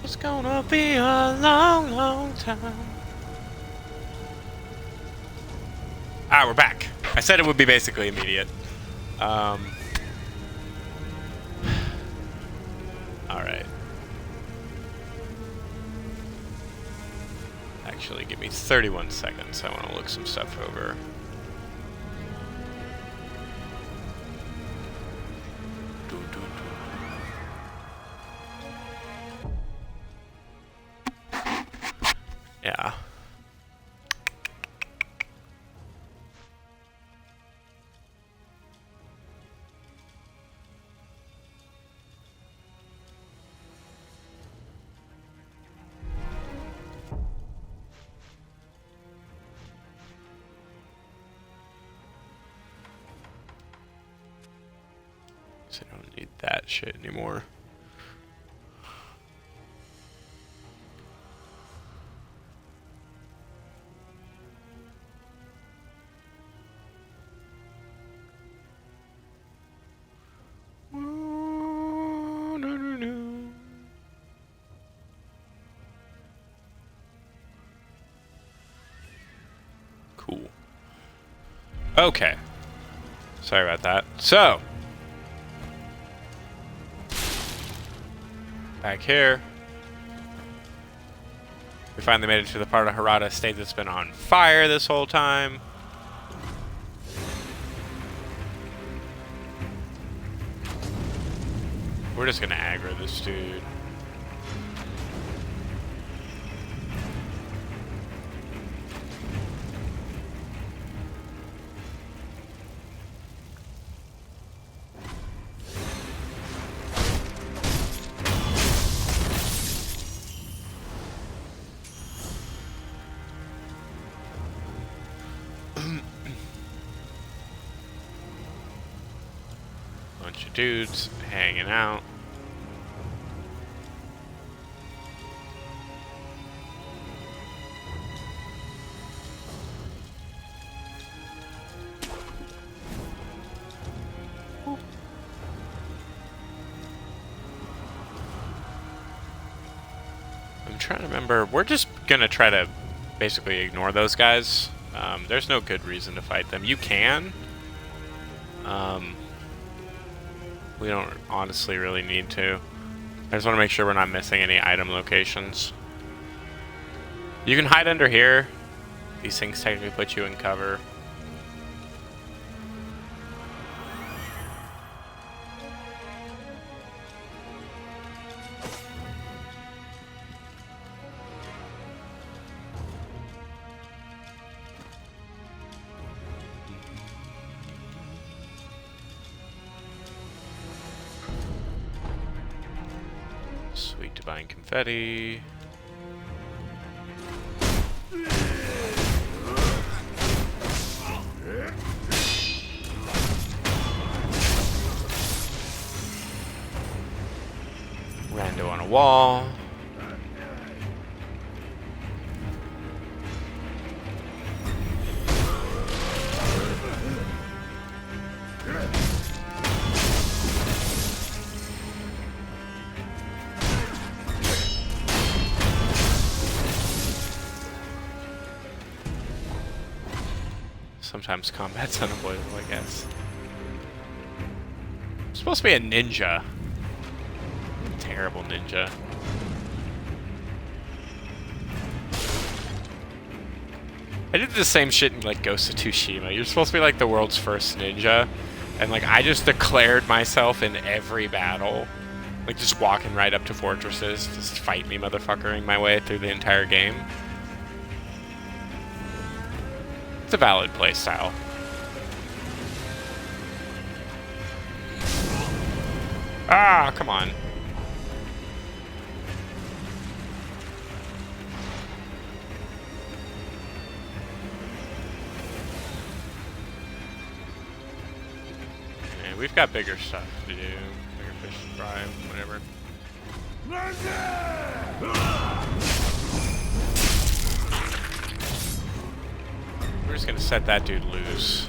It's gonna be a long, long time. Ah, we're back. I said it would be basically immediate. Alright. Actually, give me 31 seconds. I want to look some stuff over. Yeah. So I don't need that shit anymore. Cool. Okay. Sorry about that. So, back here. We finally made it to the part of Harada State that's been on fire this whole time. We're just gonna aggro this dude. Bunch of dudes hanging out. I'm trying to remember. We're just gonna try to basically ignore those guys. There's no good reason to fight them. You can. We don't honestly really need to. I just want to make sure we're not missing any item locations. You can hide under here. These things technically put you in cover. Sweet divine confetti. Rando on a wall. Sometimes combat's unavoidable, I guess. I'm supposed to be a ninja. Terrible ninja. I did the same shit in like Ghost of Tsushima. You're supposed to be like the world's first ninja, and like I just declared myself in every battle. Like just walking right up to fortresses, just fight me motherfuckering my way through the entire game. It's a valid playstyle. Ah, come on. Okay, we've got bigger stuff to do. Bigger fish to fry, whatever. We're just gonna set that dude loose.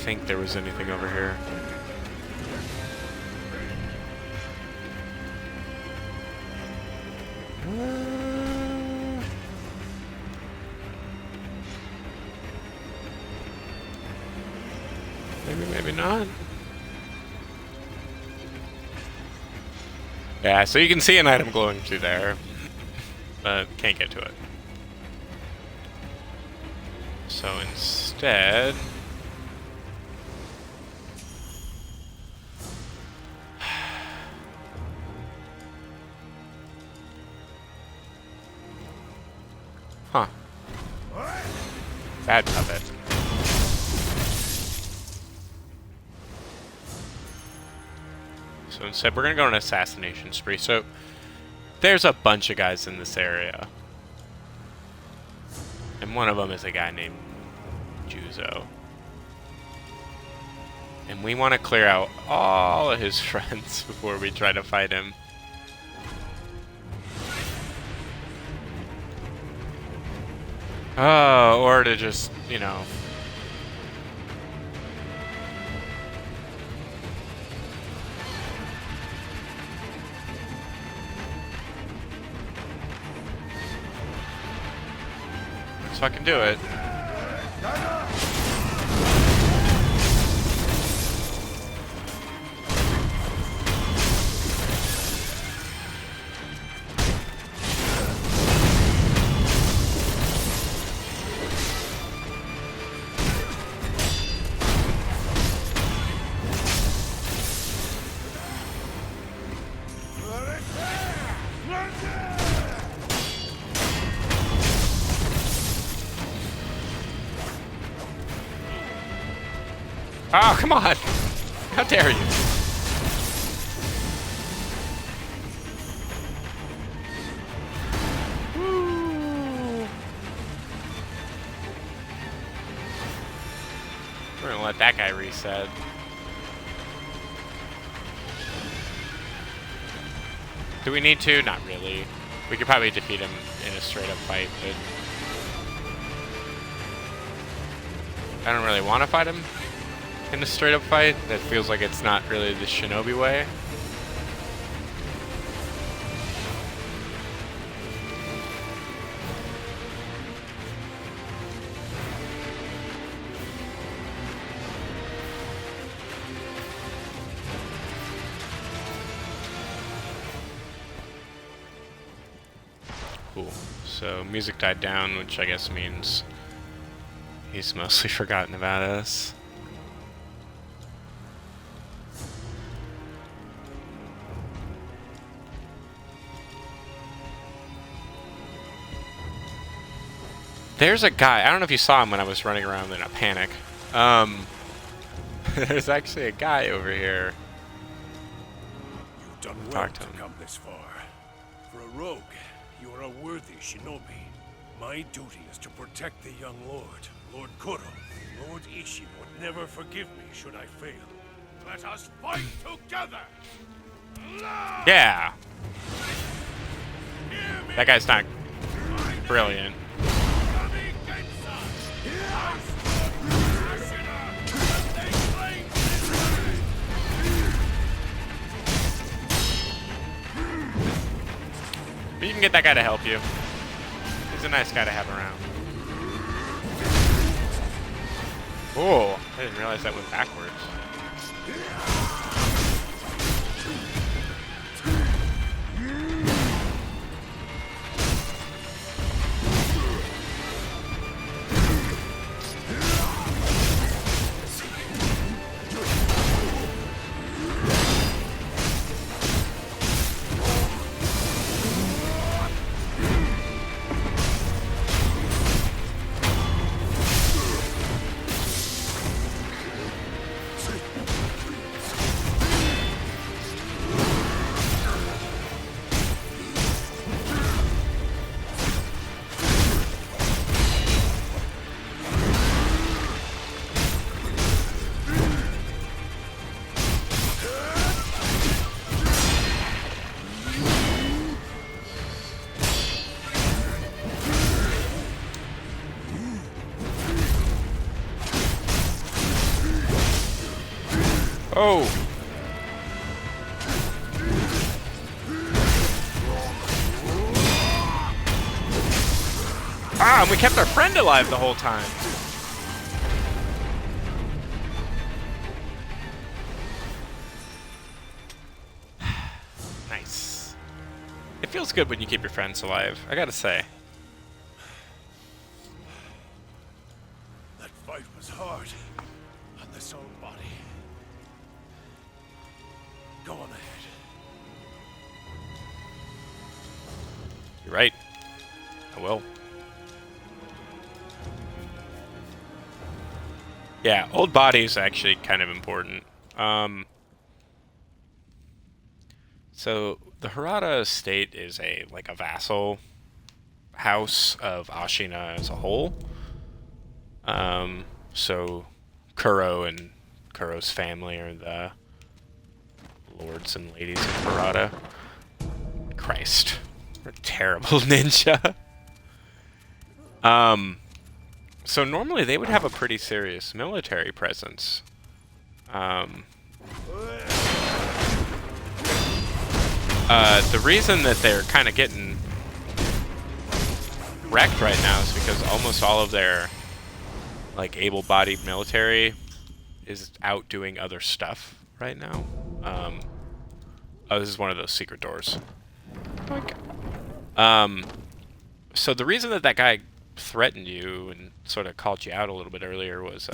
think there was anything over here. Maybe, maybe not. Yeah, so you can see an item glowing through there, but can't get to it. So instead... Huh. Bad puppet. So instead, we're gonna go on an assassination spree. So there's a bunch of guys in this area, and one of them is a guy named Juzo. And we want to clear out all of his friends before we try to fight him. Oh, or to just, you know... So I can do it. Oh, come on! How dare you! Woo. We're gonna let that guy reset. Do we need to? Not really. We could probably defeat him in a straight-up fight, but... I don't really want to fight him in a straight-up fight. That feels like it's not really the shinobi way. Cool. So music died down, which I guess means he's mostly forgotten about us. There's a guy, I don't know if you saw him when I was running around in a panic. There's actually a guy over here. You've done well to come this far. For a rogue, you are a worthy shinobi. My duty is to protect the young lord, Lord Kuro. Lord Isshin would never forgive me should I fail. Let us fight together! Yeah! That guy's not brilliant. But you can get that guy to help you. He's a nice guy to have around. Oh, I didn't realize that went backwards. Oh! Ah, and we kept our friend alive the whole time. Nice. It feels good when you keep your friends alive, I gotta say. That fight was hard on this old body. Go on ahead. You're right. I will. Yeah, old body is actually kind of important. So the Harada estate is a vassal house of Ashina as a whole. So Kuro and Kuro's family are the lords and ladies of Harada. Christ, we're a terrible ninja. So normally they would have a pretty serious military presence. The reason that they're kind of getting wrecked right now is because almost all of their able-bodied military is out doing other stuff right now. Oh, this is one of those secret doors. So the reason that guy threatened you and sort of called you out a little bit earlier was,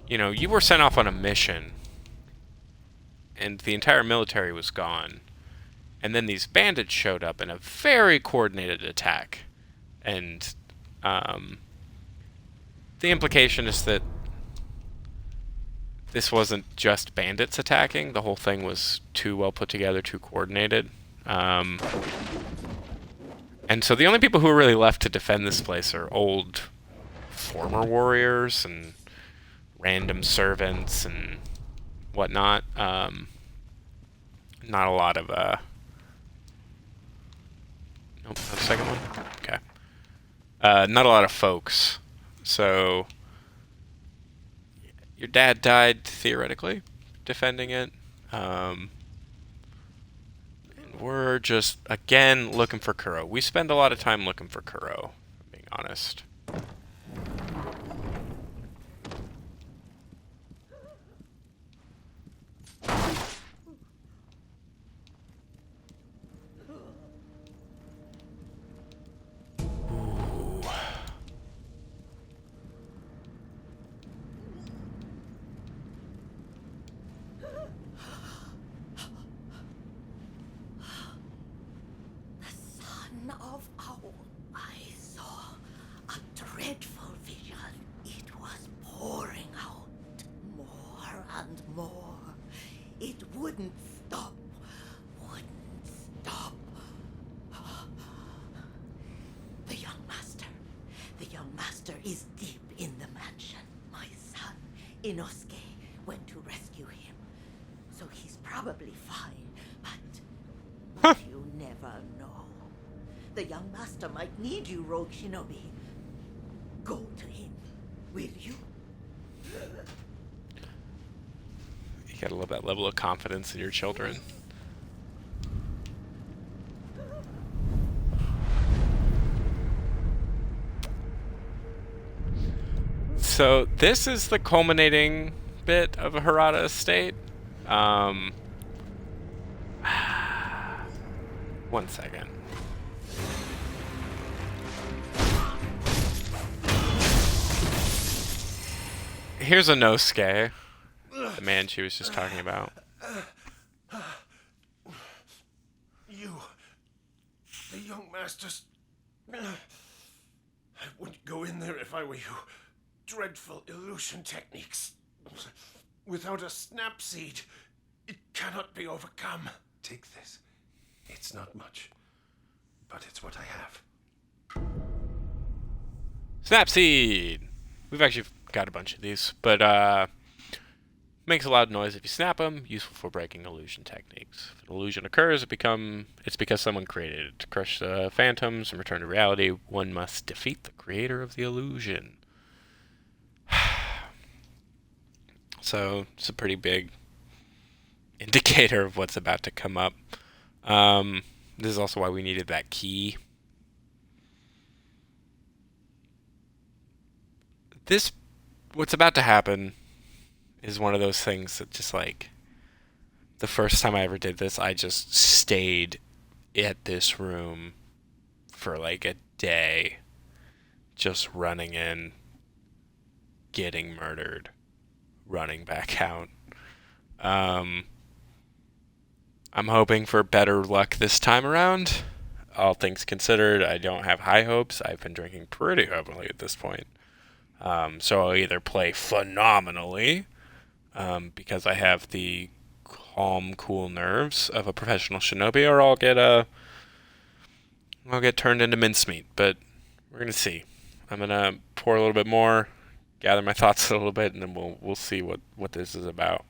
you know, you were sent off on a mission, and the entire military was gone, and then these bandits showed up in a very coordinated attack, and the implication is that this wasn't just bandits attacking. The whole thing was too well put together, too coordinated. And so the only people who are really left to defend this place are old former warriors and random servants and whatnot. Not a lot of, nope, not the second one? Okay. Not a lot of folks. So, your dad died, theoretically, defending it. And we're just, again, looking for Kuro. We spend a lot of time looking for Kuro, if I'm being honest. Of owl, I saw a dreadful vision. It was pouring out more and more. It wouldn't stop. Wouldn't stop. The young master. The young master is deep in the mansion. My son, Inosuke, went to rescue him. So he's probably fine, but you never know. The young master might need you, Rogue Shinobi. Go to him, will you? You gotta love that level of confidence in your children. So this is the culminating bit of a Harada estate. One second. Here's Inosuke, the man she was just talking about. You, the young masters. I wouldn't go in there if I were you. Dreadful illusion techniques. Without a snap seed, it cannot be overcome. Take this. It's not much, but it's what I have. Snapseed! We've actually got a bunch of these, but makes a loud noise if you snap them, useful for breaking illusion techniques. If an illusion occurs, it's because someone created it. To crush the phantoms and return to reality, one must defeat the creator of the illusion. so it's a pretty big indicator of what's about to come up. This is also why we needed that key. What's about to happen is one of those things that just like, the first time I ever did this, I just stayed at this room for like a day, just running in, getting murdered, running back out. I'm hoping for better luck this time around. All things considered, I don't have high hopes. I've been drinking pretty heavily at this point. So I'll either play phenomenally, because I have the calm, cool nerves of a professional shinobi, or I'll get turned into mincemeat. But we're gonna see. I'm gonna pour a little bit more, gather my thoughts a little bit, and then we'll see what this is about.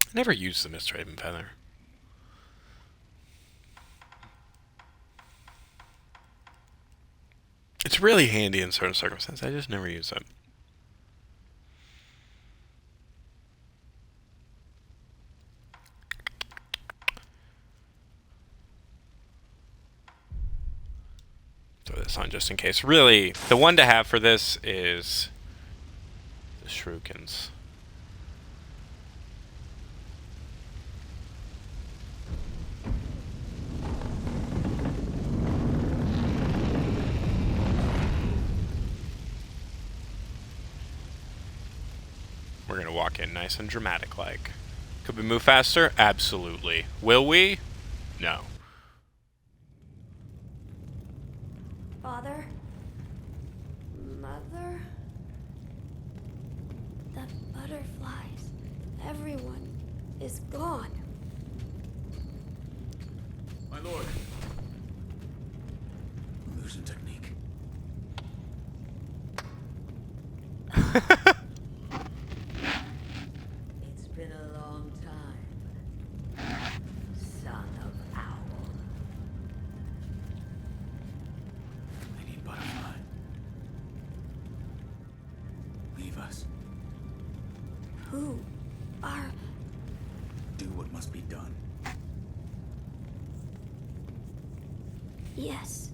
I never used the Mistraven Feather. It's really handy in certain circumstances. I just never use it. Throw this on just in case. Really, the one to have for this is the Shurikens. We're gonna walk in nice and dramatic like. Could we move faster? Absolutely. Will we? No. Father? Mother? The butterflies. Everyone is gone. My lord. Illusion technique. It's been a long time, son of Owl. I need butterfly. Leave us. Who are... Do what must be done. Yes.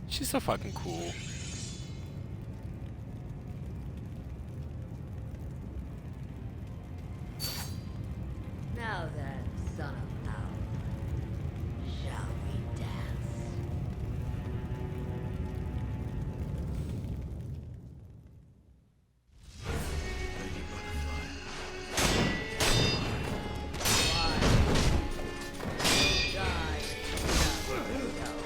She's so fucking cool. Now then, son of Owl, shall we dance? Lady Butterfly. Die, son of Owl.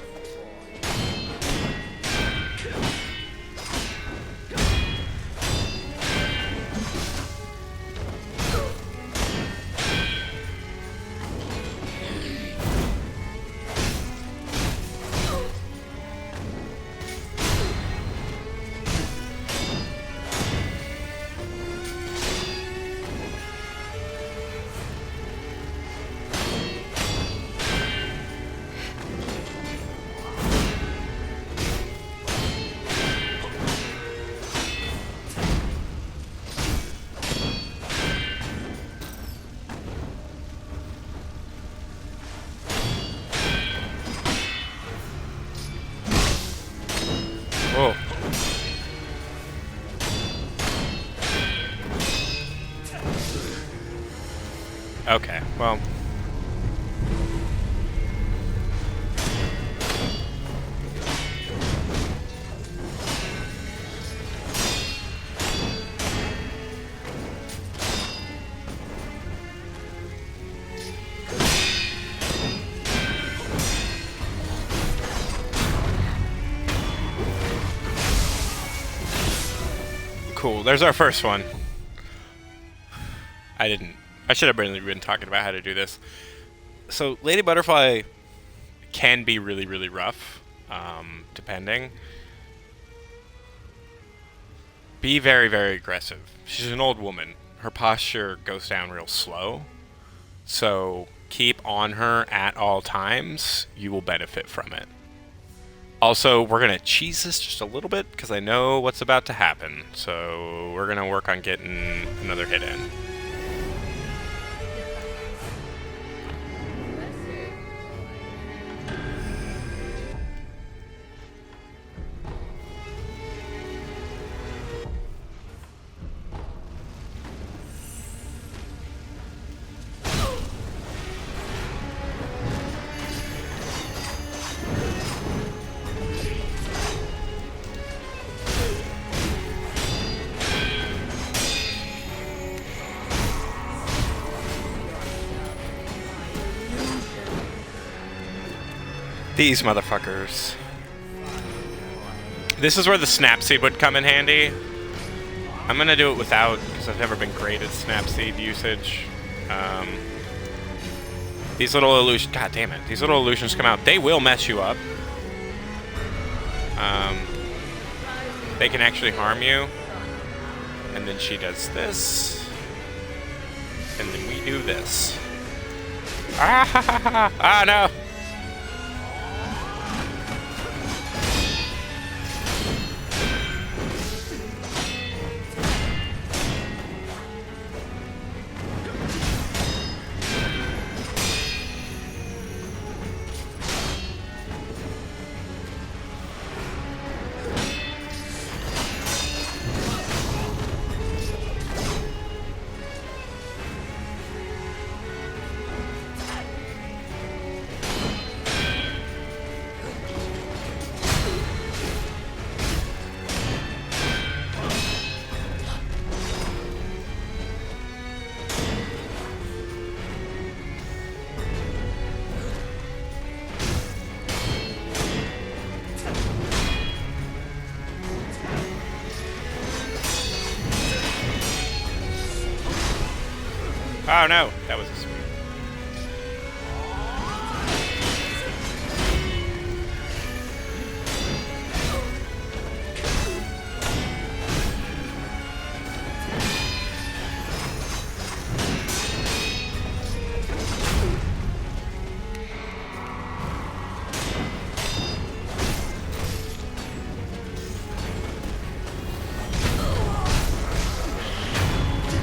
well. Cool, there's our first one. I should have really been talking about how to do this. So, Lady Butterfly can be really, really rough, depending. Be very, very aggressive. She's an old woman. Her posture goes down real slow. So, keep on her at all times. You will benefit from it. Also, we're going to cheese this just a little bit because I know what's about to happen. So, we're going to work on getting another hit in. These motherfuckers. This is where the Snapseed would come in handy. I'm gonna do it without, because I've never been great at Snapseed usage. These little illusions, god damn it, these little illusions come out. They will mess you up. They can actually harm you. And then she does this. And then we do this. Ah ha ha ha! Ah no! Oh no, that was a sweet.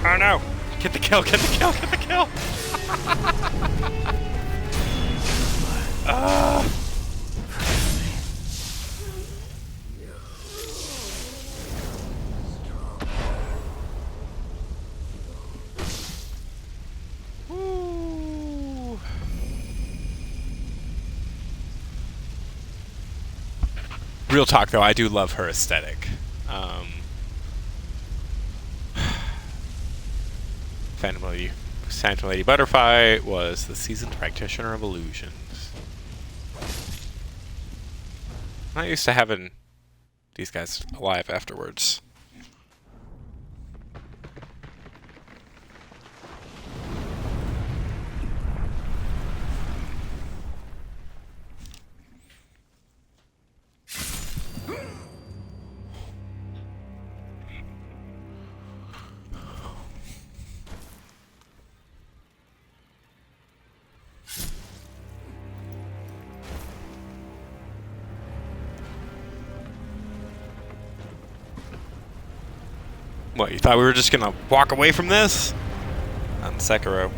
Oh no! Get the kill, get the kill, get the kill! Woo. Real talk though, I do love her aesthetic. Phantom Lady Butterfly was the seasoned practitioner of illusions. I'm not used to having these guys alive afterwards. What, you thought we were just gonna walk away from this? On Sekiro.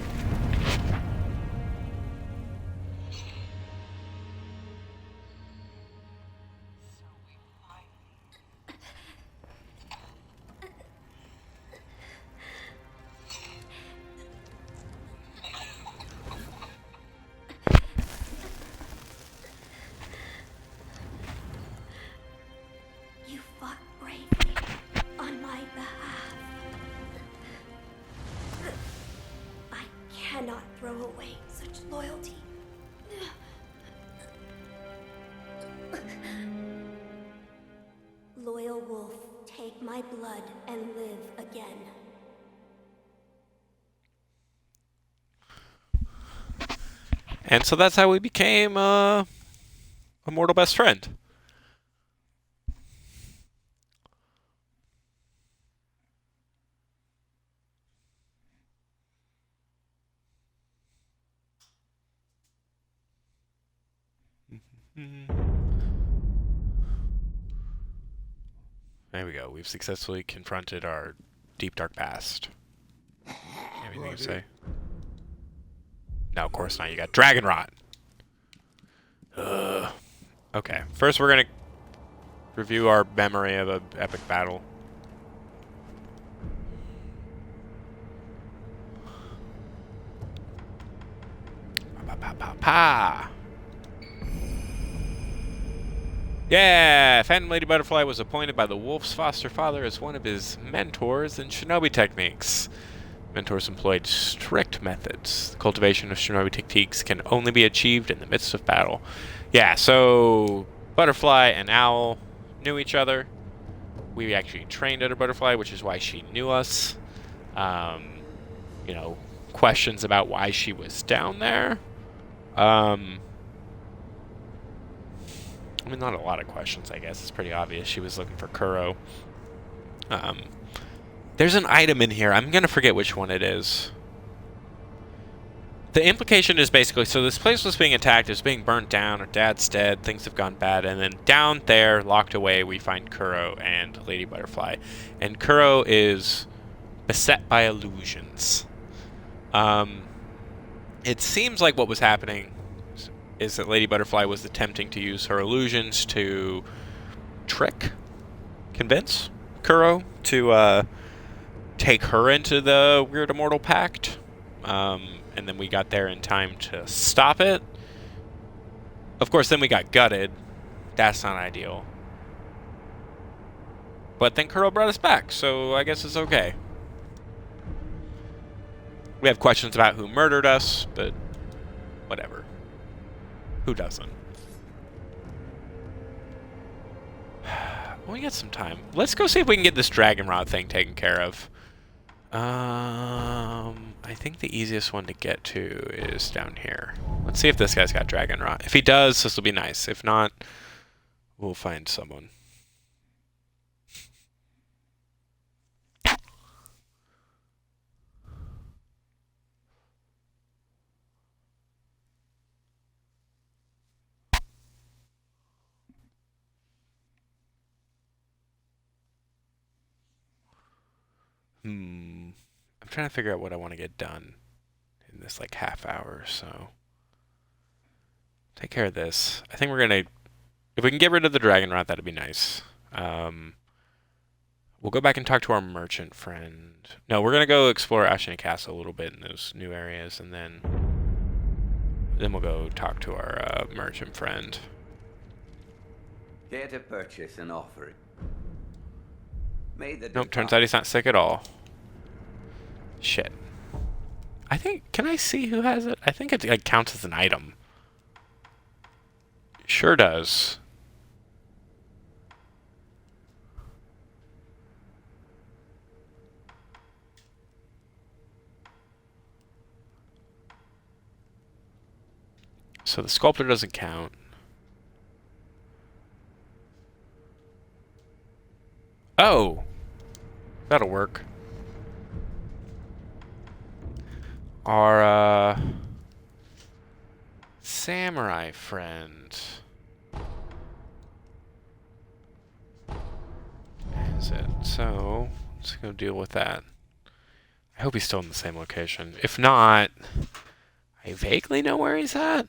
throw away such loyalty. Loyal wolf, take my blood and live again. And so that's how we became a mortal best friend. There we go. We've successfully confronted our deep, dark past. Anything to say? No, of course not. You got Dragon Rot. Okay. First, we're going to review our memory of an epic battle. Pa! Yeah! Phantom Lady Butterfly was appointed by the wolf's foster father as one of his mentors in shinobi techniques. Mentors employed strict methods. The cultivation of shinobi techniques can only be achieved in the midst of battle. Yeah, so Butterfly and Owl knew each other. We actually trained under Butterfly, which is why she knew us. You know, questions about why she was down there. I mean, not a lot of questions, I guess. It's pretty obvious. She was looking for Kuro. There's an item in here. I'm going to forget which one it is. The implication is basically, so this place was being attacked, it's being burnt down, her dad's dead, things have gone bad, and then down there, locked away, we find Kuro and Lady Butterfly. And Kuro is beset by illusions. It seems like what was happening is that Lady Butterfly was attempting to use her illusions to convince Kuro to take her into the Weird Immortal Pact. And then we got there in time to stop it. Of course, then we got gutted. That's not ideal. But then Kuro brought us back, so I guess it's okay. We have questions about who murdered us, but whatever. Who doesn't? We got some time. Let's go see if we can get this Dragon Rod thing taken care of. I think the easiest one to get to is down here. Let's see if this guy's got Dragon Rod. If he does, this will be nice. If not, we'll find someone. I'm trying to figure out what I want to get done in this like half hour or so. Take care of this. I think we're gonna, if we can get rid of the Dragon Rot, that'd be nice. We'll go back and talk to our merchant friend. No, we're gonna go explore Ashina Castle a little bit in those new areas, and then we'll go talk to our merchant friend. Here to purchase an offering. Nope, turns out he's not sick at all. Shit. I think, can I see who has it? I think it like, counts as an item. Sure does. So the sculptor doesn't count. Oh! That'll work. Our, samurai friend. Is it? So, let's go deal with that. I hope he's still in the same location. If not, I vaguely know where he's at.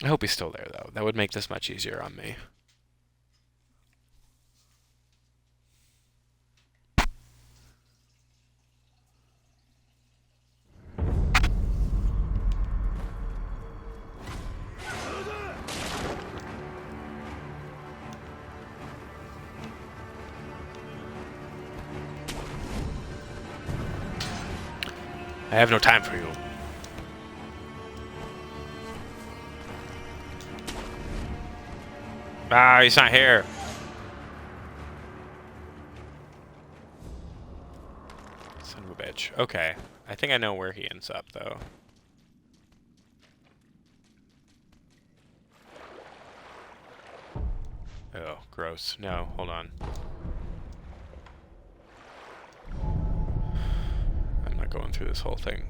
I hope he's still there, though. That would make this much easier on me. I have no time for you. Ah, he's not here. Son of a bitch. Okay. I think I know where he ends up, though. Oh, gross. No, hold on. I'm not going through this whole thing.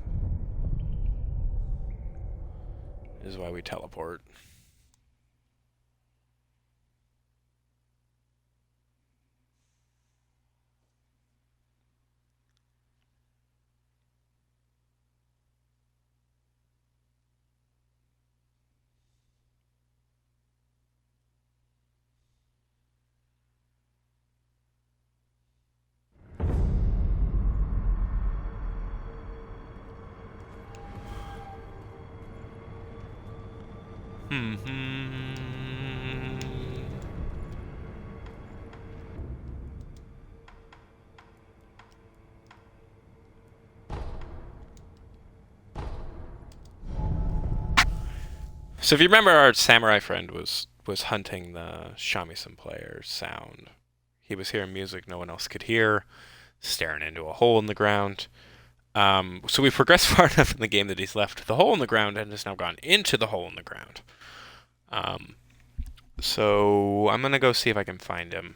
This is why we teleport. So if you remember, our samurai friend was hunting the shamisen player's sound. He was hearing music no one else could hear, staring into a hole in the ground. So we've progressed far enough in the game that he's left the hole in the ground and has now gone into the hole in the ground. So I'm gonna go see if I can find him.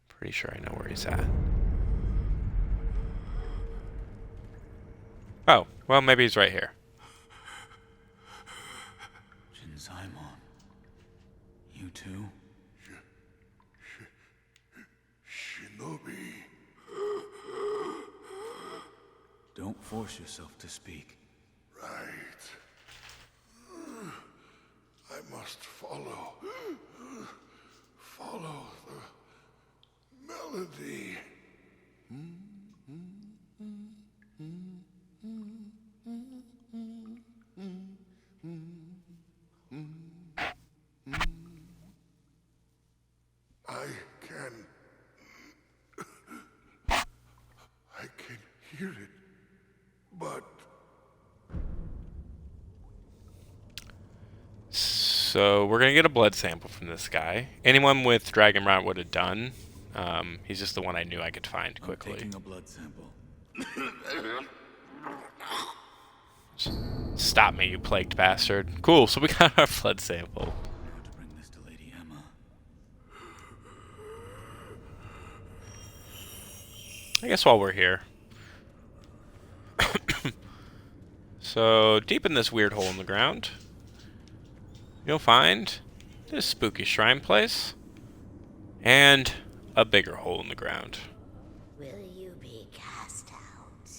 Pretty sure I know where he's at. Oh, well, maybe he's right here. Shinzaemon. You too? Shinobi. Don't force yourself to speak. Right. I must follow the melody. I can hear it, but So we're gonna get a blood sample from this guy. Anyone with Dragon Rot would have done. He's just the one I knew I could find quickly. Taking a blood sample. Stop me, you plagued bastard. Cool, so we got our blood sample. How to bring this to Lady Emma. I guess while we're here. So, deep in this weird hole in the ground, you'll find this spooky shrine place and a bigger hole in the ground. Will you be cast out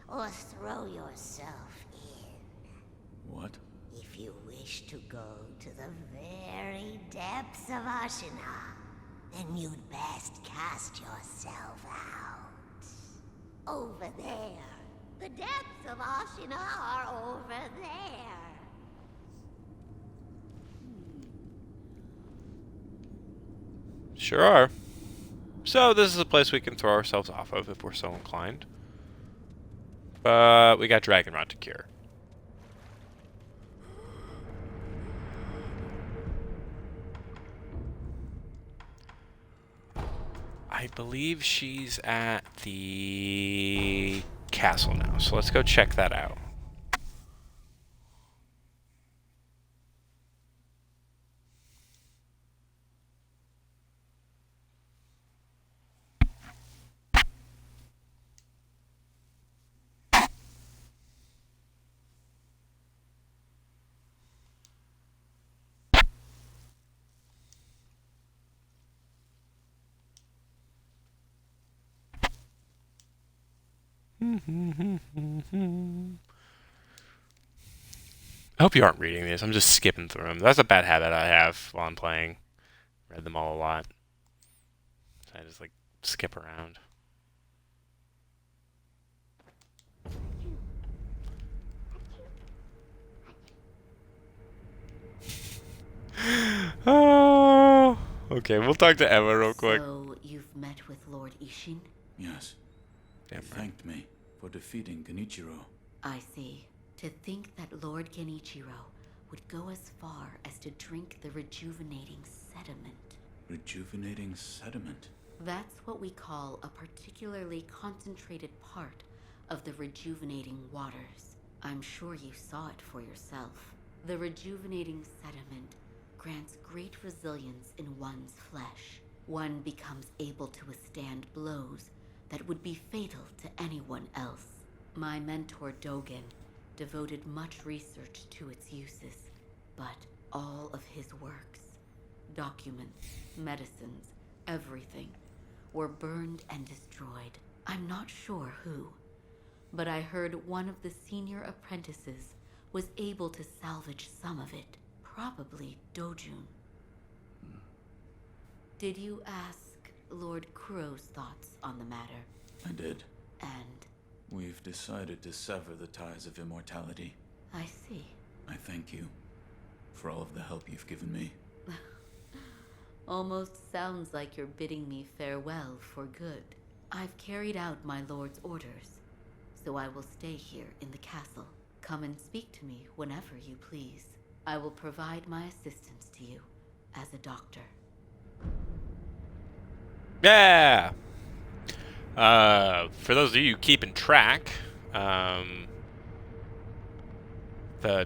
or throw yourself in? What? If you wish to go to the very depths of Ashina, then you'd best cast yourself out. Over there. The depths of Ashina are over there. Sure are. So this is a place we can throw ourselves off of if we're so inclined. But we got Dragon Rot to cure. I believe she's at the castle now, so let's go check that out. I hope you aren't reading these. I'm just skipping through them. That's a bad habit I have while I'm playing. Read them all a lot. So I just like skip around. Oh, okay. We'll talk to Emma real quick. So, you've met with Lord Ishin? Yes. Damn He right. thanked me for defeating Genichiro. I see. To think that Lord Genichiro would go as far as to drink the rejuvenating sediment. Rejuvenating sediment? That's what we call a particularly concentrated part of the rejuvenating waters. I'm sure you saw it for yourself. The rejuvenating sediment grants great resilience in one's flesh. One becomes able to withstand blows that would be fatal to anyone else. My mentor Dogen devoted much research to its uses, but all of his works, documents, medicines, everything, were burned and destroyed. I'm not sure who, but I heard one of the senior apprentices was able to salvage some of it. Probably Dojun. Did you ask Lord Kuro's thoughts on the matter? I did. And We've decided to sever the ties of immortality. I see. I thank you for all of the help you've given me. Almost sounds like you're bidding me farewell for good. I've carried out my lord's orders, so I will stay here in the castle. Come and speak to me whenever you please. I will provide my assistance to you as a doctor. Yeah. For those of you keeping track, the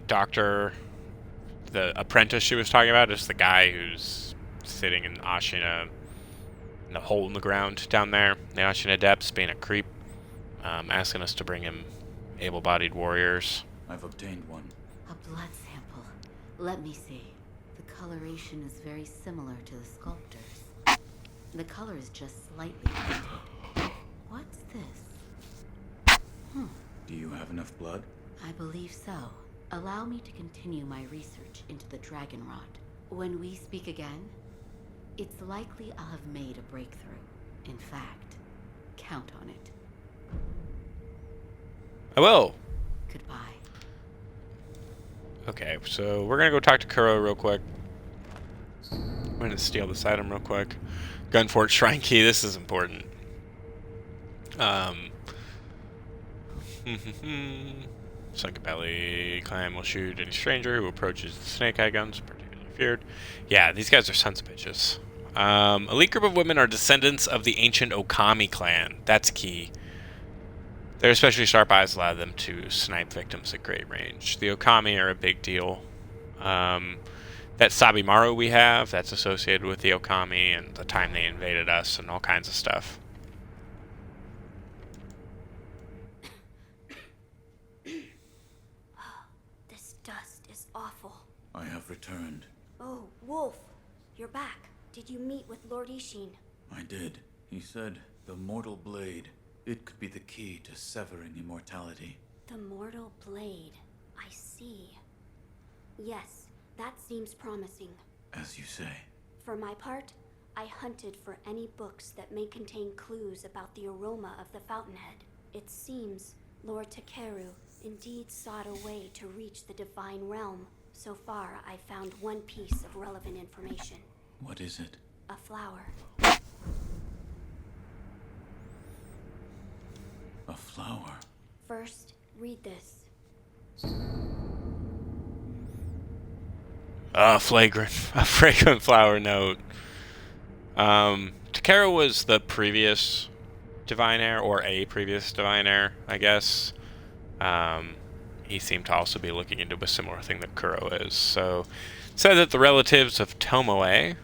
doctor, the apprentice she was talking about, is the guy who's sitting in Ashina, in the hole in the ground down there, in the Ashina depths, being a creep, asking us to bring him able-bodied warriors. I've obtained one. A blood sample. Let me see. The coloration is very similar to the sculptor's. The color is just slightly tinted. What's this? Do you have enough blood? I believe so. Allow me to continue my research into the dragon rod. When we speak again, it's likely I'll have made a breakthrough. In fact, count on it. I will. Goodbye. Okay, so we're gonna go talk to Kuro real quick. I'm gonna steal this item real quick. Gunfort Shrine Key, this is important. Sunken Belly clan will shoot any stranger who approaches the snake eye guns, particularly feared. Yeah, these guys are sons of bitches. Elite group of women are descendants of the ancient Okami clan. That's key. Their especially sharp eyes allow them to snipe victims at great range. The Okami are a big deal. That Sabimaru we have, that's associated with the Okami and the time they invaded us and all kinds of stuff. This dust is awful. I have returned. Oh, Wolf, you're back. Did you meet with Lord Ishin? I did. He said the mortal blade, it could be the key to severing immortality. The mortal blade. I see. Yes, that seems promising. As you say. For my part, I hunted for any books that may contain clues about the aroma of the fountainhead. It seems Lord Takeru indeed sought a way to reach the divine realm. So far, I found one piece of relevant information. What is it? A flower. A flower. First, read this. A fragrant flower note. Takeru was the previous divine heir, or a previous divine heir, I guess. He seemed to also be looking into a similar thing that Kuro is. So, it said that the relatives of Tomoe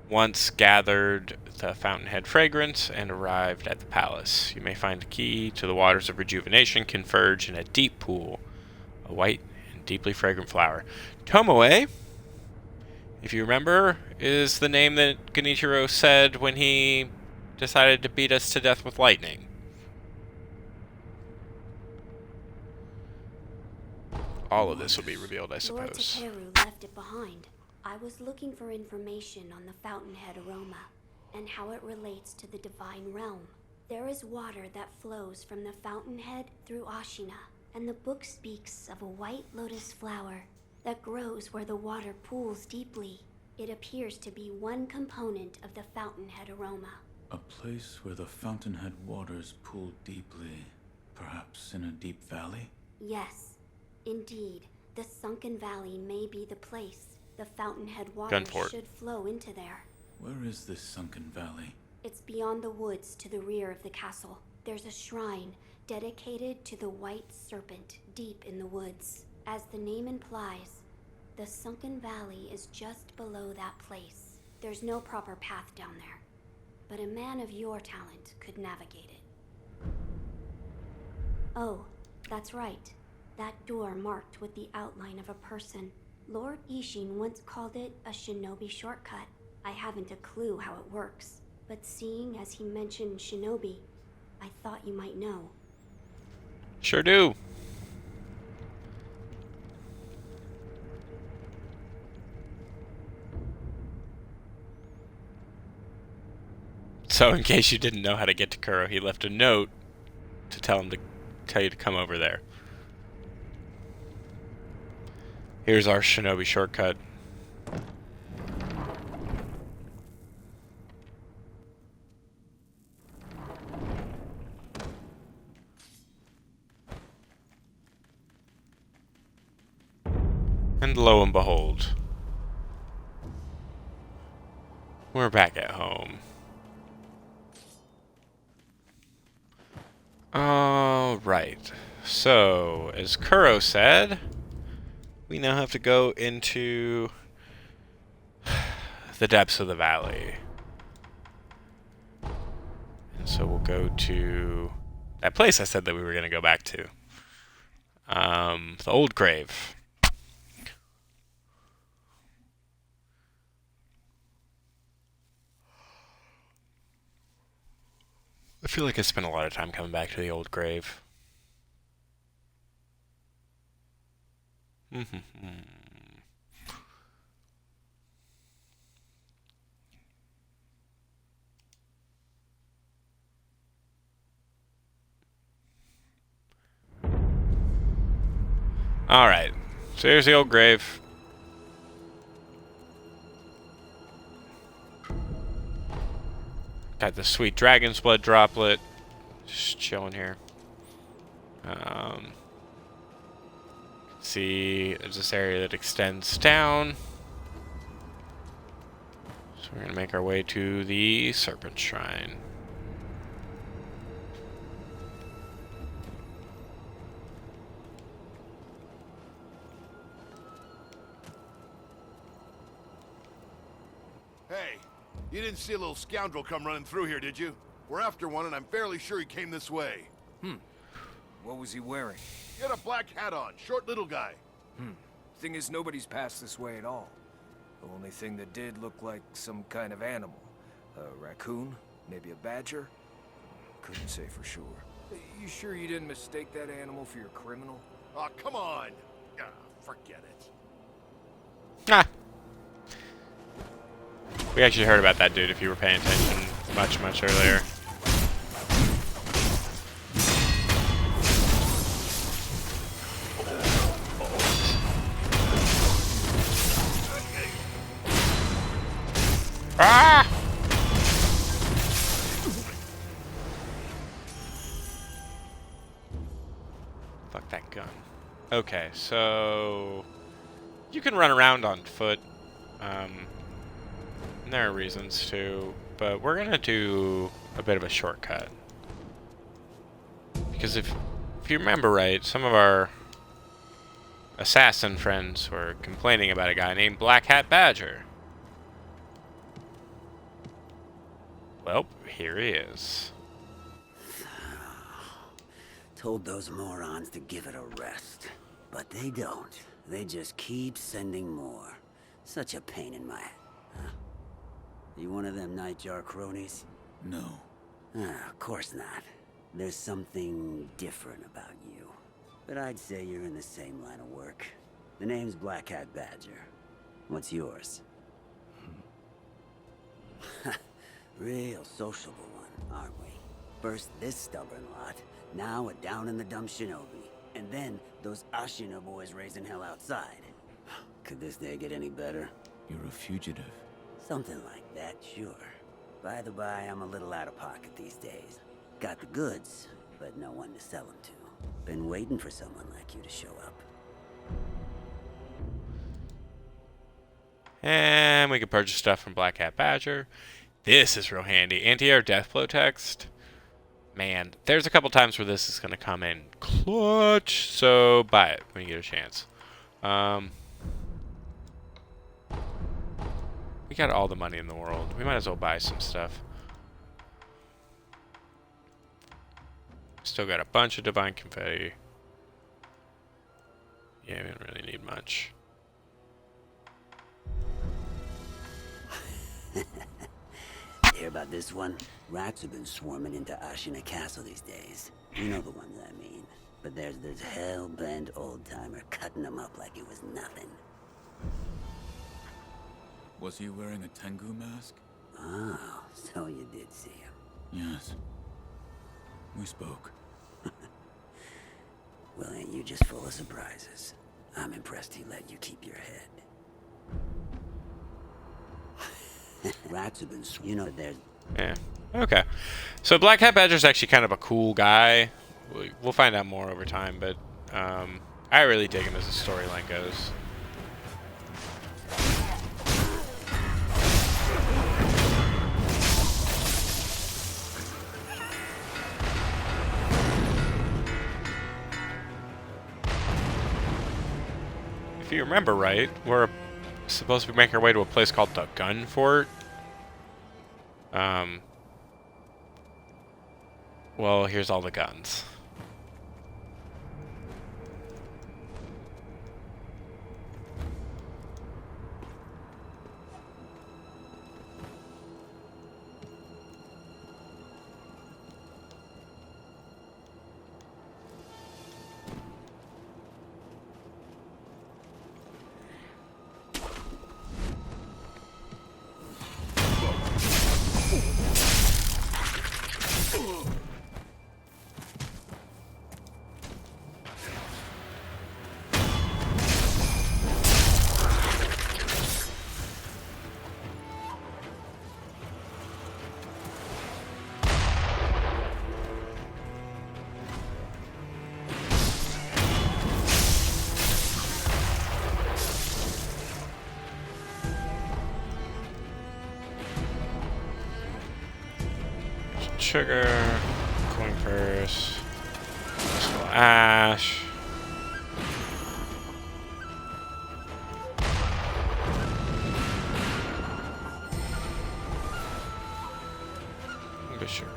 once gathered the fountainhead fragrance and arrived at the palace. You may find the key to the waters of rejuvenation converge in a deep pool, a white and deeply fragrant flower. Tomoe, if you remember, is the name that Genichiro said when he decided to beat us to death with lightning. All of this will be revealed, I Lord suppose. Takeru left it behind. I was looking for information on the fountainhead aroma and how it relates to the divine realm. There is water that flows from the fountainhead through Ashina, and the book speaks of a white lotus flower that grows where the water pools deeply. It appears to be one component of the fountainhead aroma. A place where the fountainhead waters pool deeply, perhaps in a deep valley? Yes, indeed. The sunken valley may be the place. The fountainhead water Gunport. should flow into there. Where is this sunken valley? It's beyond the woods to the rear of the castle. There's a shrine dedicated to the White Serpent deep in the woods. As the name implies, the sunken valley is just below that place. There's no proper path down there, but a man of your talent could navigate it. Oh, that's right. That door marked with the outline of a person. Lord Ishin once called it a shinobi shortcut. I haven't a clue how it works, but seeing as he mentioned shinobi, I thought you might know. Sure do. So, in case you didn't know how to get to Kuro, he left a note to tell you to come over there. Here's our shinobi shortcut. And lo and behold, we're back at home. Alright, so as Kuro said, we now have to go into the depths of the valley. And so we'll go to that place I said that we were going to go back to. The old grave. I feel like I spent a lot of time coming back to the old grave. Alright, so here's the old grave. Got the sweet dragon's blood droplet. Just chilling here. See, there's this area that extends down. So we're going to make our way to the Serpent Shrine. Hey, you didn't see a little scoundrel come running through here, did you? We're after one, and I'm fairly sure he came this way. What was he wearing? He had a black hat on, short little guy. Thing is, nobody's passed this way at all. The only thing that did look like some kind of animal. A raccoon? Maybe a badger? Couldn't say for sure. You sure you didn't mistake that animal for your criminal? Aw, come on! Ah, forget it. Ah! We actually heard about that dude if you were paying attention much earlier. Ah! Fuck that gun. Okay, so you can run around on foot. And there are reasons to, but we're gonna do a bit of a shortcut. Because if you remember right, some of our assassin friends were complaining about a guy named Black Hat Badger. Well, here he is. Told those morons to give it a rest. But they don't. They just keep sending more. Such a pain in my... Huh? You one of them Nightjar cronies? No. Of course not. There's something different about you. But I'd say you're in the same line of work. The name's Black Hat Badger. What's yours? Real sociable one, aren't we? First this stubborn lot, now a down-in-the-dump shinobi. And then those Ashina boys raising hell outside. Could this day get any better? You're a fugitive. Something like that, sure. By the by, I'm a little out of pocket these days. Got the goods, but no one to sell them to. Been waiting for someone like you to show up. And we can purchase stuff from Black Hat Badger. This is real handy. Anti-air death blow text. Man, there's a couple times where this is going to come in clutch. So buy it when you get a chance. We got all the money in the world. We might as well buy some stuff. Still got a bunch of divine confetti. Yeah, we don't really need much. Hear about this one? Rats have been swarming into Ashina Castle these days. You know the ones I mean. But there's this hell-bent old-timer cutting them up like it was nothing. Was he wearing a Tengu mask? Oh, so you did see him. Yes. We spoke. Well, ain't you just full of surprises? I'm impressed he let you keep your head. Rats have been, you know, there's... Yeah. Okay. So Black Hat Badger's actually kind of a cool guy. We'll find out more over time, but I really dig him as the storyline goes. If you remember right, we're supposed to be making our way to a place called the Gun Fort. Well, here's all the guns. Sugar, coin purse, ash. Be sure.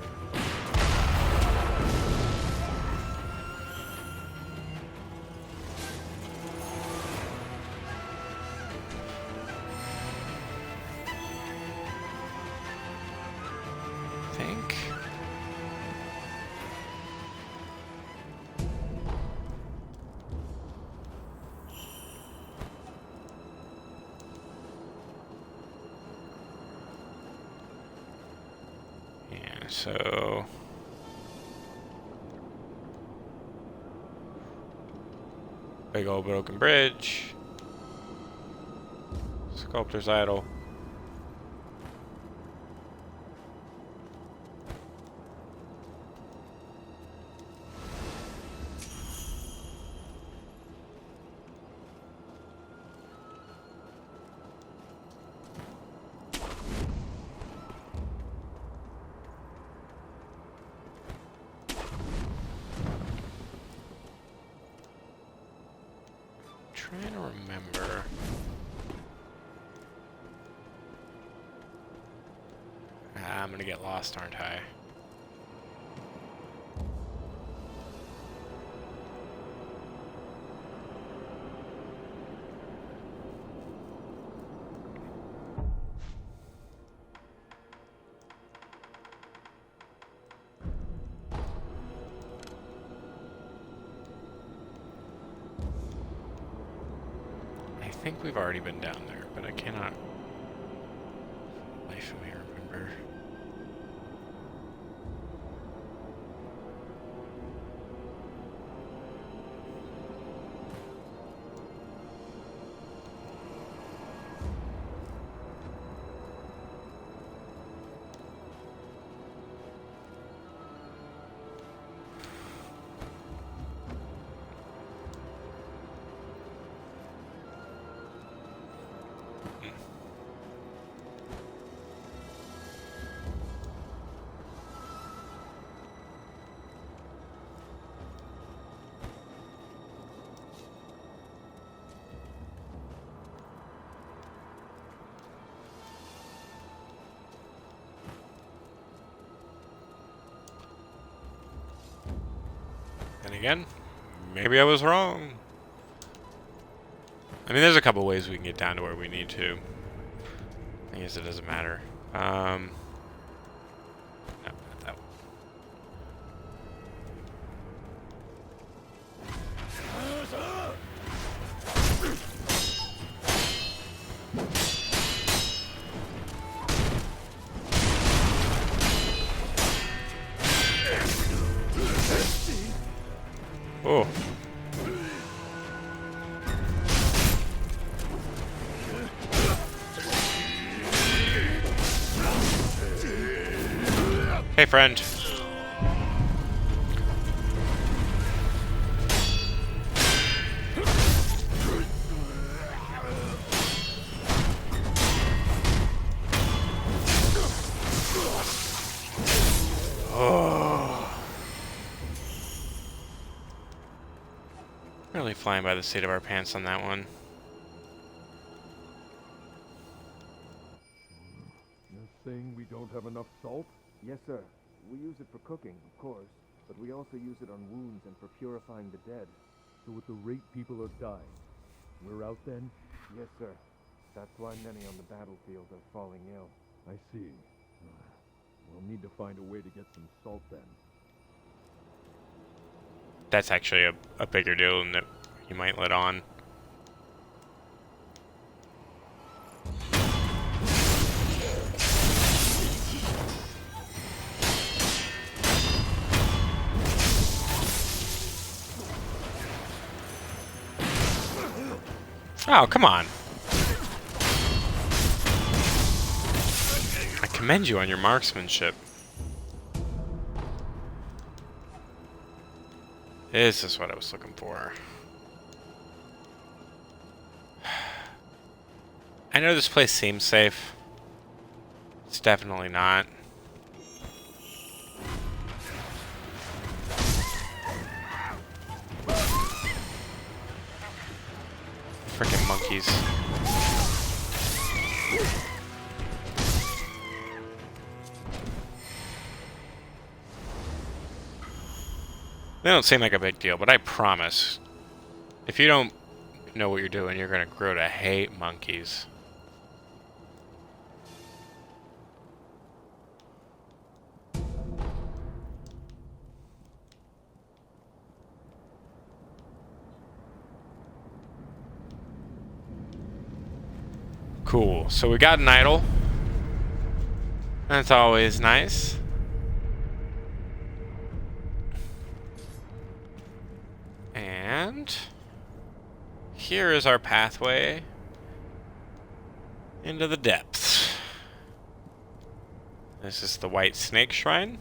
Think. So big old broken bridge. Sculptor's idol. Trying to remember. I'm gonna get lost, aren't I? I think we've already been down there, but I cannot life of me remember. again, maybe I was wrong. I mean, there's a couple ways we can get down to where we need to. I guess it doesn't matter. No, not that one. Oh. Hey, friend. Oh. Really flying by the seat of our pants on that one. You're saying we don't have enough salt? Yes, sir. We use it for cooking, of course, but we also use it on wounds and for purifying the dead. So at the rate people are dying, we're out then? Yes, sir. That's why many on the battlefield are falling ill. I see. We'll need to find a way to get some salt then. That's actually a bigger deal than that you might let on. Oh, come on. I commend you on your marksmanship. This is what I was looking for. I know this place seems safe. It's definitely not. Frickin' monkeys. They don't seem like a big deal, but I promise, if you don't know what you're doing, you're gonna grow to hate monkeys. Cool. So we got an idol. That's always nice. And here is our pathway into the depths. This is the White Snake Shrine.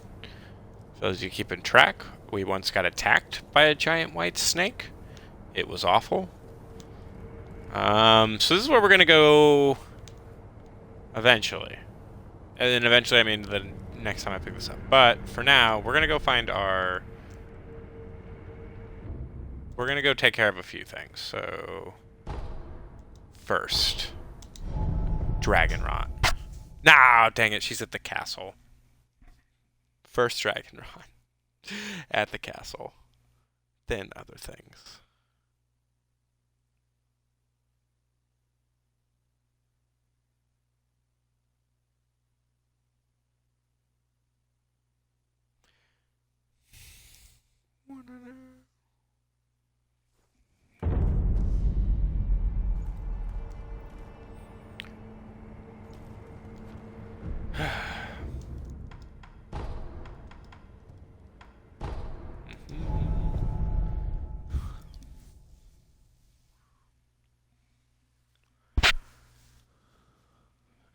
For those of you keeping track, we once got attacked by a giant white snake. It was awful. So this is where we're gonna go eventually. And then eventually, I mean the next time I pick this up. But for now, we're gonna go find our... We're gonna go take care of a few things. So first, Dragonrot. Nah, dang it, she's at the castle. First Dragonrot at the castle. Then other things.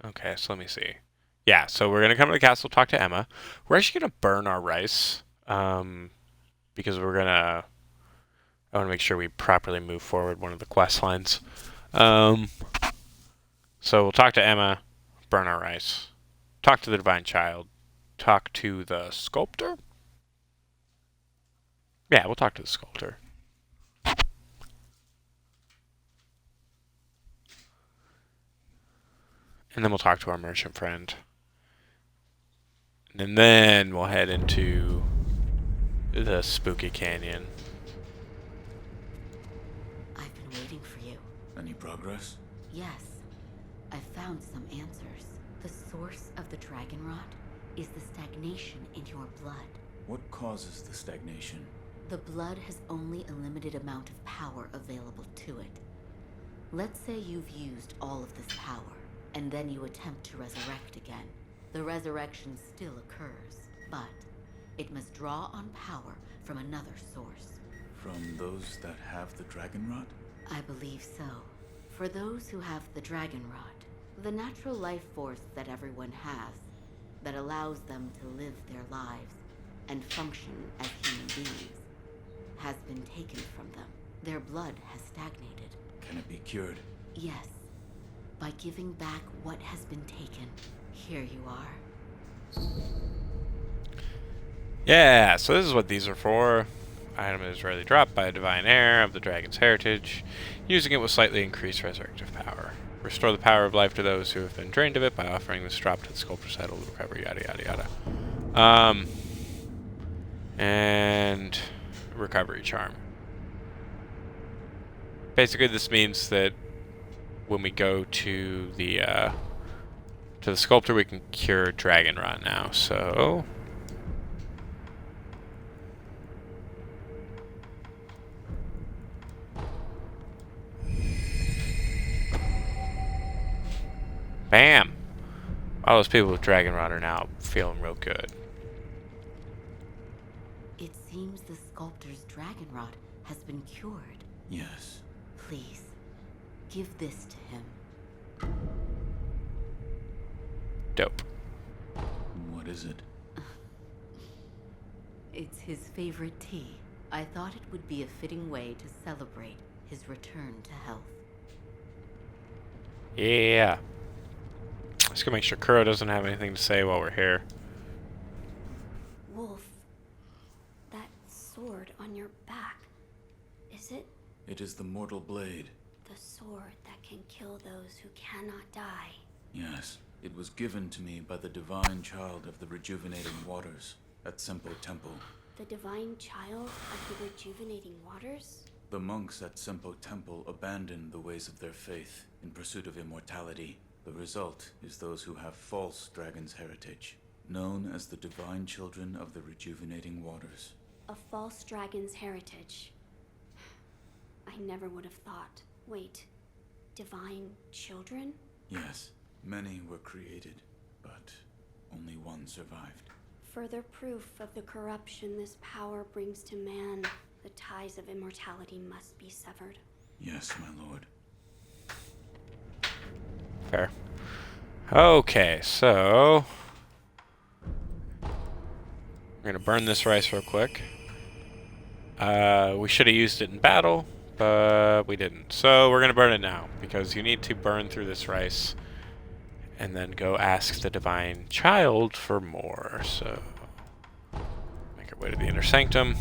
Okay, so let me see. Yeah, so we're gonna come to the castle, talk to Emma. We're actually gonna burn our rice, because we're gonna... I want to make sure we properly move forward one of the quest lines. So we'll talk to Emma, burn our rice, talk to the Divine Child, talk to the Sculptor? Yeah, we'll talk to the Sculptor. And then we'll talk to our merchant friend. And then we'll head into the Spooky Canyon. Any progress? Yes, I found some answers. The source of the dragon rot is the stagnation in your blood. What causes the stagnation? The blood has only a limited amount of power available to it. Let's say you've used all of this power, and then you attempt to resurrect again. The resurrection still occurs, but it must draw on power from another source. From those that have the dragon rot? I believe so. For those who have the dragon rot, the natural life force that everyone has, that allows them to live their lives and function as human beings, has been taken from them. Their blood has stagnated. Can it be cured? Yes. By giving back what has been taken. Here you are. Yeah, so this is what these are for. Item is rarely dropped by a divine heir of the dragon's heritage. Using it will slightly increase resurrective power. Restore the power of life to those who have been drained of it by offering this drop to the sculptor's idol to recover, yada yada yada. And recovery charm. Basically, this means that when we go to the sculptor, we can cure dragon rot now. So bam! All those people with dragon rot are now feeling real good. It seems the sculptor's dragon rot has been cured. Yes. Please, give this to him. Dope. What is it? It's his favorite tea. I thought it would be a fitting way to celebrate his return to health. Yeah. Let's go make sure Kuro doesn't have anything to say while we're here. Wolf, that sword on your back, is it It is the mortal blade. the sword that can kill those who cannot die? Yes. It was given to me by the divine child of the rejuvenating waters at Sempo Temple. The divine child of the rejuvenating waters? The monks at Sempo Temple abandoned the ways of their faith in pursuit of immortality. The result is those who have false dragon's heritage, known as the divine children of the rejuvenating waters. A false dragon's heritage. I never would have thought. Wait, divine children? Yes, many were created, but only one survived. Further proof of the corruption this power brings to man. The ties of immortality must be severed. Yes, my lord. Fair. Okay, so I'm gonna burn this rice real quick. We should have used it in battle, but we didn't. So we're gonna burn it now because you need to burn through this rice and then go ask the divine child for more. So make our way to the inner sanctum.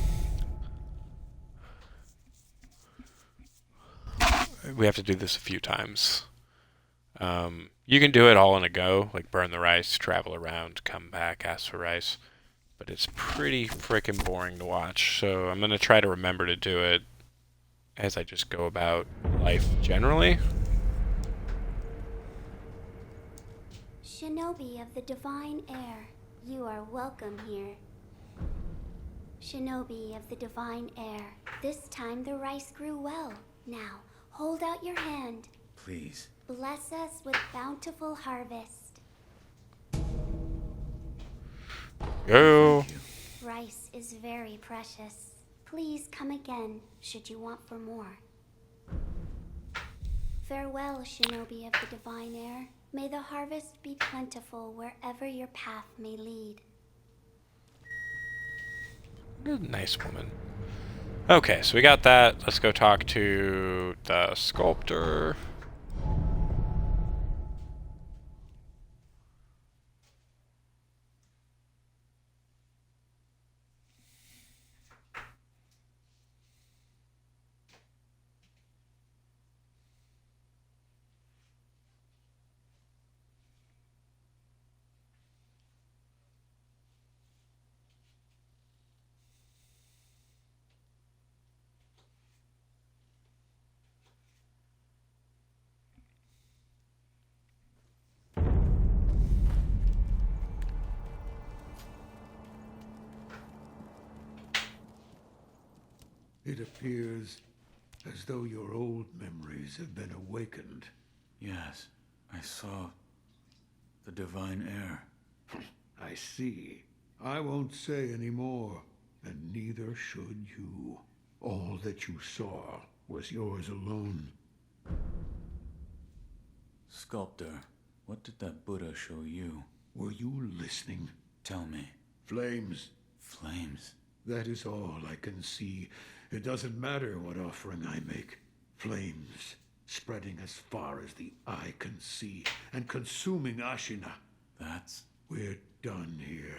We have to do this a few times. You can do it all in a go, like burn the rice, travel around, come back, ask for rice. But it's pretty freaking boring to watch, so I'm going to try to remember to do it as I just go about life generally. Shinobi of the divine air, you are welcome here. Shinobi of the divine air, this time the rice grew well. Now, hold out your hand. Please. Bless us with bountiful harvest. Go. Rice is very precious. Please come again, should you want for more. Farewell, Shinobi of the divine air. May the harvest be plentiful wherever your path may lead. Nice woman. Okay, so we got that. Let's go talk to the sculptor. It appears as though your old memories have been awakened. Yes, I saw the divine air. I see. I won't say any more, and neither should you. All that you saw was yours alone. Sculptor, what did that Buddha show you? Were you listening? Tell me. Flames. Flames. That is all I can see. It doesn't matter what offering I make. Flames, spreading as far as the eye can see, and consuming Ashina. That's... We're done here.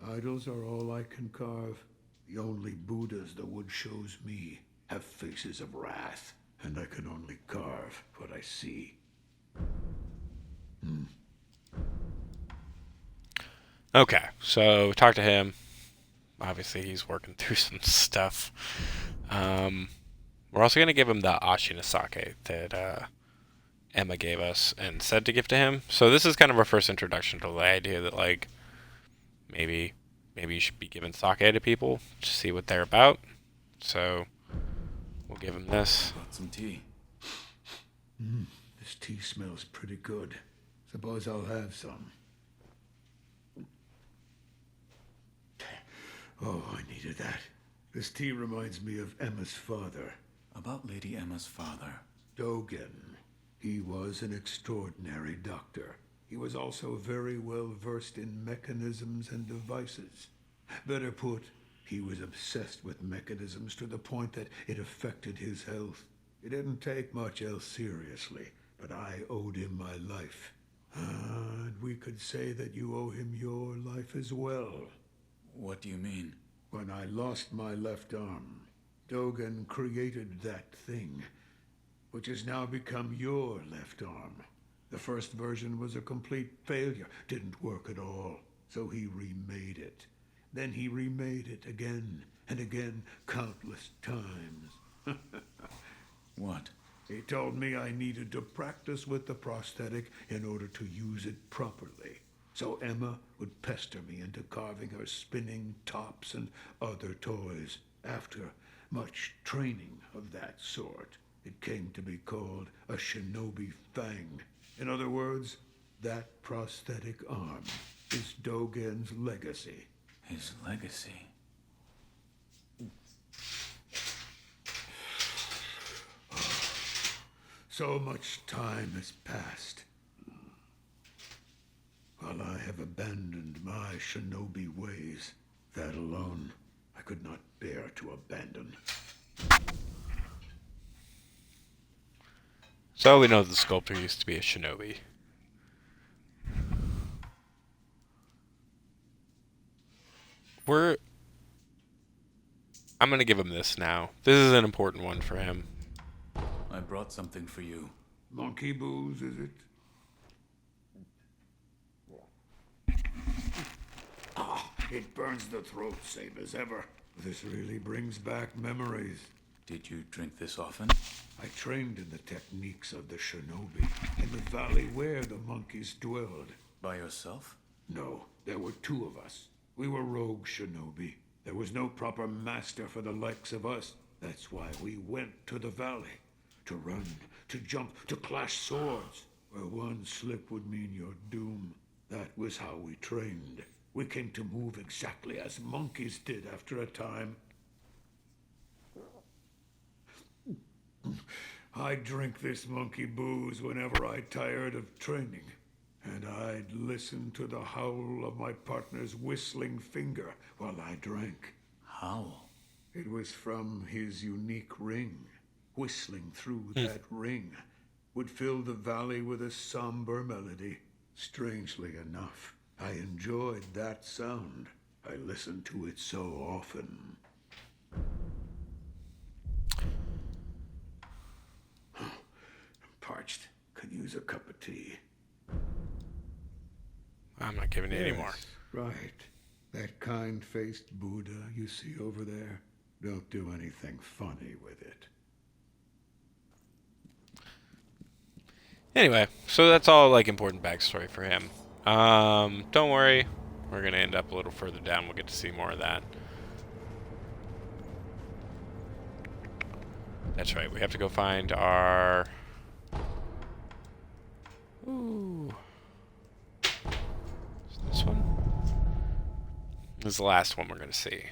Idols are all I can carve. The only Buddhas the wood shows me have faces of wrath, and I can only carve what I see. Okay, so talk to him. Obviously, he's working through some stuff. We're also going to give him the Ashina sake that Emma gave us and said to give to him. So this is kind of our first introduction to the idea that, like, maybe you should be giving sake to people to see what they're about. So we'll give him this. Brought some tea. This tea smells pretty good. Suppose I'll have some. Oh, I needed that. This tea reminds me of Emma's father. About Lady Emma's father. Dogen. He was an extraordinary doctor. He was also very well versed in mechanisms and devices. Better put, he was obsessed with mechanisms to the point that it affected his health. It didn't take much else seriously, but I owed him my life. And we could say that you owe him your life as well. What do you mean? When I lost my left arm, Dogen created that thing, which has now become your left arm. The first version was a complete failure, didn't work at all, so he remade it. Then he remade it again and again, countless times. What? He told me I needed to practice with the prosthetic in order to use it properly. So Emma would pester me into carving her spinning tops and other toys. After much training of that sort, it came to be called a shinobi fang. In other words, that prosthetic arm is Dogen's legacy. His legacy? So much time has passed. While I have abandoned my shinobi ways, that alone I could not bear to abandon. So we know the sculptor used to be a shinobi. I'm going to give him this now. This is an important one for him. I brought something for you. Monkey booze, is it? It burns the throat, same as ever. This really brings back memories. Did you drink this often? I trained in the techniques of the shinobi in the valley where the monkeys dwelled. By yourself? No, there were two of us. We were rogue shinobi. There was no proper master for the likes of us. That's why we went to the valley. To run, to jump, to clash swords. Where one slip would mean your doom. That was how we trained. We came to move exactly as monkeys did after a time. I'd drink this monkey booze whenever I tired of training. And I'd listen to the howl of my partner's whistling finger while I drank. Howl? It was from his unique ring. Whistling through that ring would fill the valley with a somber melody. Strangely enough, I enjoyed that sound. I listened to it so often. I'm parched. Could use a cup of tea. I'm not giving you any more. Right. That kind-faced Buddha you see over there, don't do anything funny with it. Anyway, so that's all, like, important backstory for him. Don't worry. We're going to end up a little further down. We'll get to see more of that. That's right. We have to go find our... Ooh. Is this one? This is the last one we're going to see.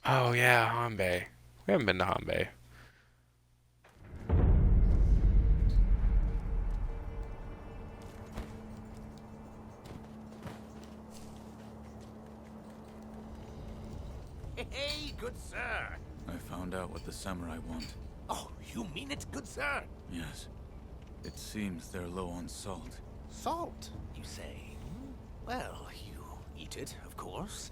Oh yeah, Hanbei. We haven't been to Hanbei. Hey, good sir. I found out what the samurai want. Oh, you mean it, good sir? Yes. It seems they're low on salt. Salt, you say? Well, you eat it, of course.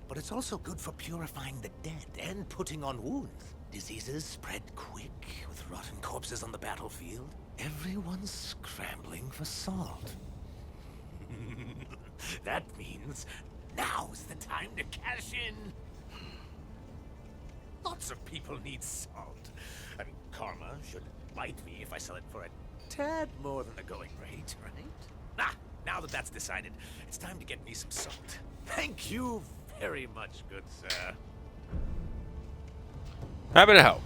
But it's also good for purifying the dead and putting on wounds. Diseases spread quick with rotten corpses on the battlefield. Everyone's scrambling for salt. That means now's the time to cash in. Lots of people need salt. And karma should bite me if I sell it for a tad more than the going rate, right? Ah, now that that's decided, it's time to get me some salt. Thank you very much, good sir. Happy to help.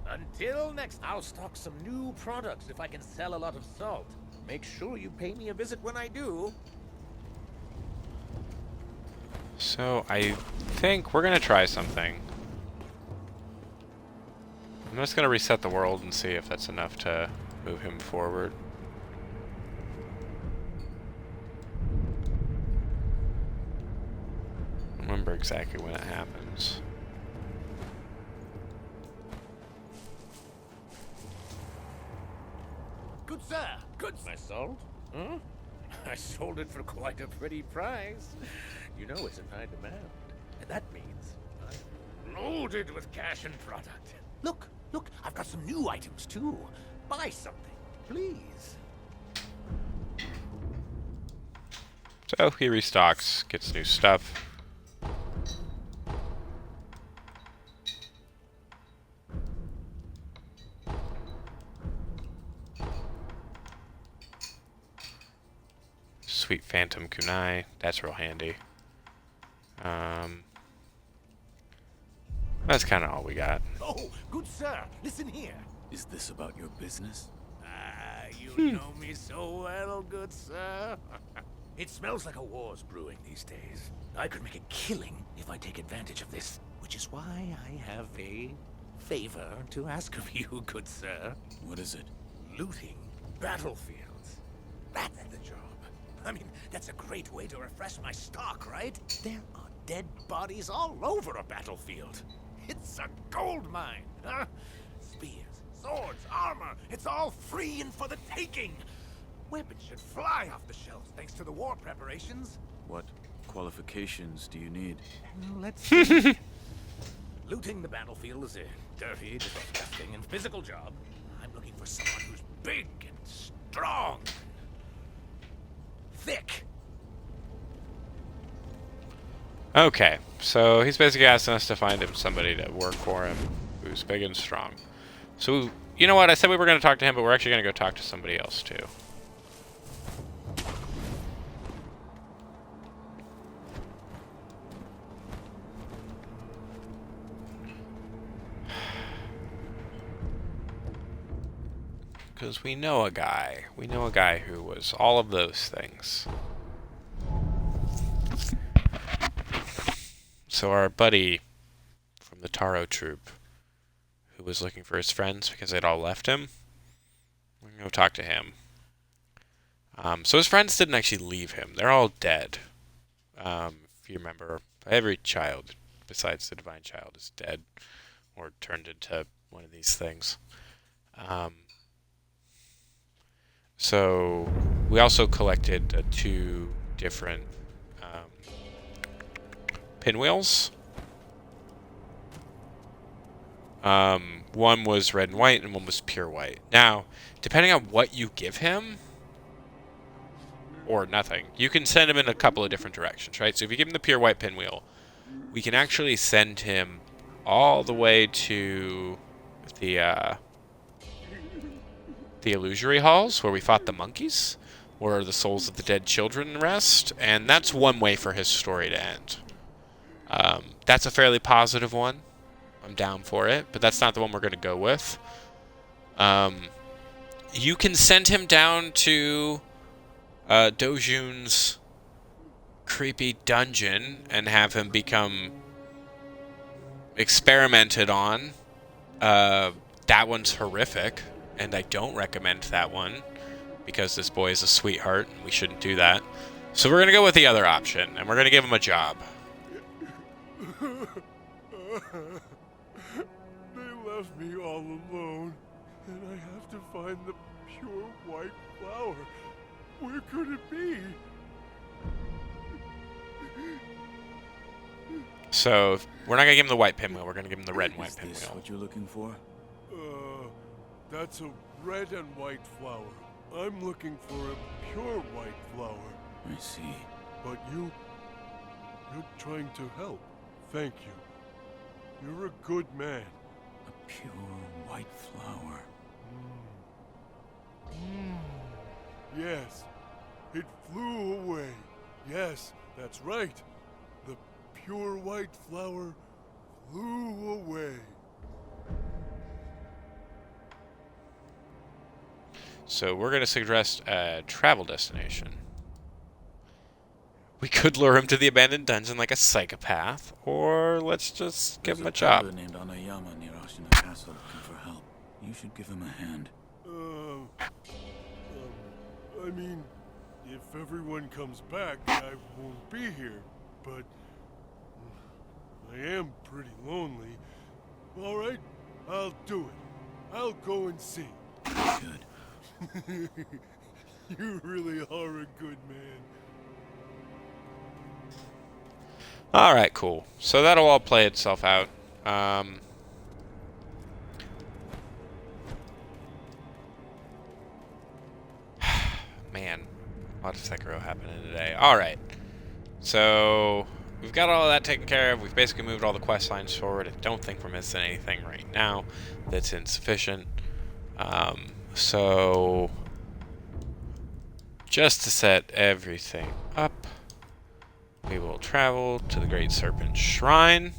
Until next, I'll stock some new products if I can sell a lot of salt. Make sure you pay me a visit when I do. So, I think we're going to try something. I'm just going to reset the world and see if that's enough to move him forward. Remember exactly when it happens. Good sir, good my salt. Huh? I sold it for quite a pretty price. You know it's in high demand. And that means I'm loaded with cash and product. Look, look, I've got some new items too. Buy something, please. So he restocks, gets new stuff. Sweet Phantom Kunai, that's real handy. That's kind of all we got. Oh, good sir, listen here. Is this about your business? Ah, you know me so well, good sir. It smells like a war's brewing these days. I could make a killing if I take advantage of this, which is why I have a favor to ask of you, good sir. What is it? Looting battlefields. That's the job. I mean, that's a great way to refresh my stock, right? There are dead bodies all over a battlefield. It's a gold mine, huh? Spears, swords, armor, it's all free and for the taking. Weapons should fly off the shelves thanks to the war preparations. What qualifications do you need? Well, let's see. Looting the battlefield is a dirty, disgusting, and physical job. I'm looking for someone who's big and strong. Thick. Okay, so he's basically asking us to find him somebody to work for him who's big and strong. So, you know what? I said we were going to talk to him, but we're actually going to go talk to somebody else, too. Because we know a guy. We know a guy who was all of those things. So our buddy from the Taro troop, who was looking for his friends because they'd all left him, we're going to go talk to him. So his friends didn't actually leave him. They're all dead. If you remember, every child besides the Divine Child is dead or turned into one of these things. So we also collected 2 different pinwheels. One was red and white and one was pure white. Now, depending on what you give him, or nothing, you can send him in a couple of different directions, right? So if you give him the pure white pinwheel, we can actually send him all the way to the illusory halls where we fought the monkeys, where the souls of the dead children rest, and that's one way for his story to end. That's a fairly positive one. I'm down for it, but that's not the one we're going to go with. You can send him down to Dojun's creepy dungeon and have him become experimented on. That one's horrific, and I don't recommend that one because this boy is a sweetheart and we shouldn't do that. So we're going to go with the other option, and we're going to give him a job. They left me all alone, and I have to find the pure white flower. Where could it be? So we're not going to give him the white pinwheel. We're going to give him the red and white Is this pinwheel. what you're looking for? That's a red and white flower. I'm looking for a pure white flower. I see. But you're trying to help. Thank you. You're a good man. A pure white flower. Yes, it flew away. Yes, that's right. The pure white flower flew away. So we're going to suggest a travel destination. We could lure him to the abandoned dungeon like a psychopath, or let's just give him a job. There's a named Anayama near Ashina Castle looking for help. You should give him a hand. I mean, if everyone comes back, I won't be here, but I am pretty lonely. All right, I'll do it. I'll go and see. Good. You really are a good man. Alright, cool. So that'll all play itself out. Man, a lot of Sekiro happening today. Alright. So we've got all of that taken care of. We've basically moved all the quest lines forward. I don't think we're missing anything right now that's insufficient. So just to set everything up, we will travel to the Great Serpent Shrine.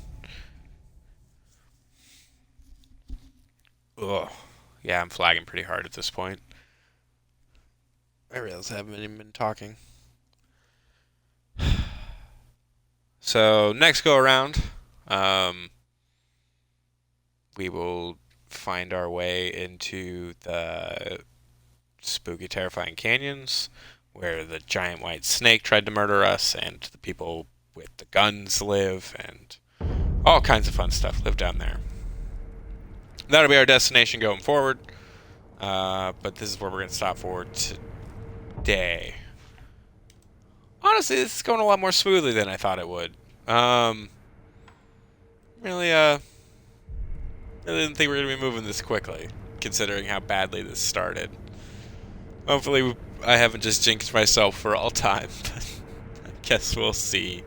Ugh. Yeah, I'm flagging pretty hard at this point. I realize I haven't even been talking. So, next go around, we will find our way into the spooky, terrifying canyons where the giant white snake tried to murder us and the people with the guns live, and all kinds of fun stuff live down there. That'll be our destination going forward, but this is where we're going to stop for today. Honestly, this is going a lot more smoothly than I thought it would. Really didn't think we were going to be moving this quickly, considering how badly this started. Hopefully, I haven't just jinxed myself for all time, but I guess we'll see.